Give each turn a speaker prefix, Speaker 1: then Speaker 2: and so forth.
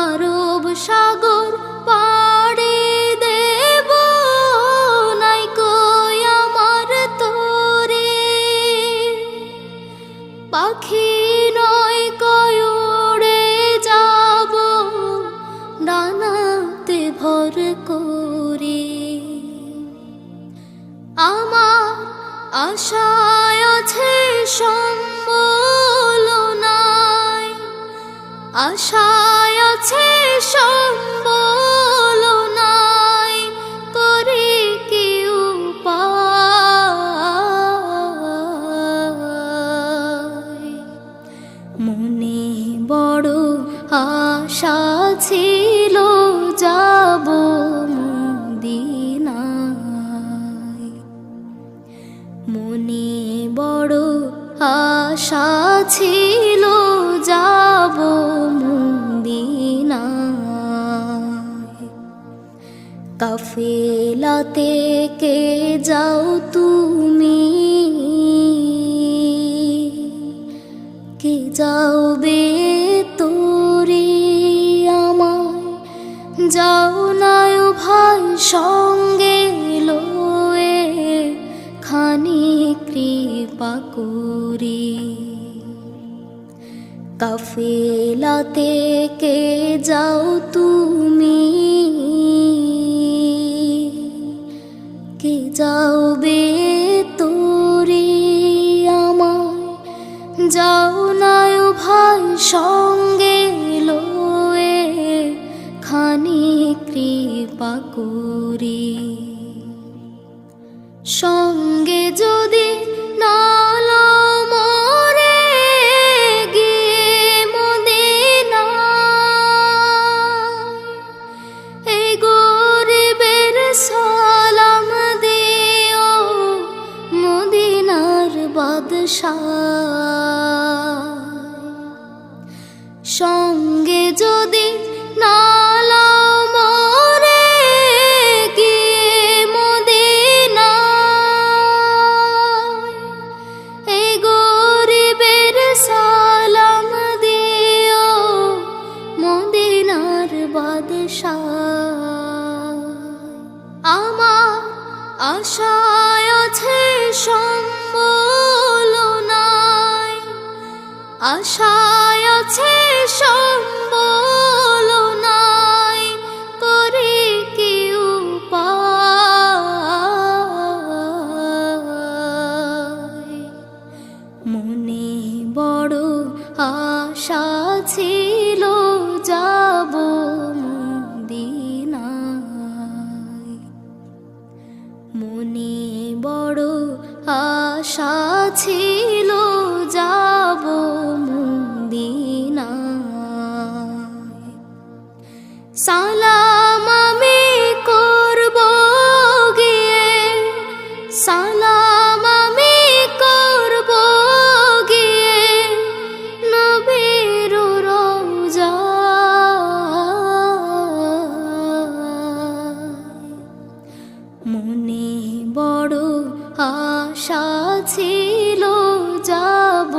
Speaker 1: আরব সাগর পাড়ি দেব, নাই কই আমার তোরে। পাখি নয় কই উড়ে যাব, ডানাতে ভর করে। আমার আশায় আছে সম্বল নাই, আশায় আছে সম্বল নাই, করে কি উপায়। মনে বড় আশা ছিল যাব মদিনায়, মনে বড় আশা ছিল যাব মদিনায়। কাফেলাতে কে যাও তুমি, কে যাওবে তোরে আমায়। যাও নাই ভাই সঙ্গে লয়ে, খানি কৃপা করি। কাফেলাতে কে যাও তুমি, কে যাওবে তোরে আমায়। যাও নাই ভাই সঙ্গে লয়ে, খানি কৃপা করি। সঙ্গে যদি নালো মোরে, গিয়ে মদিনায়, এই গরিবের সালাম দিও মদিনার বাদশাহ। সঙ্গে যদি নালো মোরে, গিয়ে মদিনায়, এই গরিবের সালাম দিও মদিনার বাদশাহ। আমার আশায় আছে সম্বল নাই, আশায় আছে সম্বল নাই, করে কি উপায়। মনে বড় আশা ছিল যাব মদিনায়, মনে বড় আশা ছিল যাব মদিনায়। সালাম আমি করব গিয়ে, সালাম আমি করব গিয়ে নবীর রওজায়। মনে বড় আশা ছিল যাব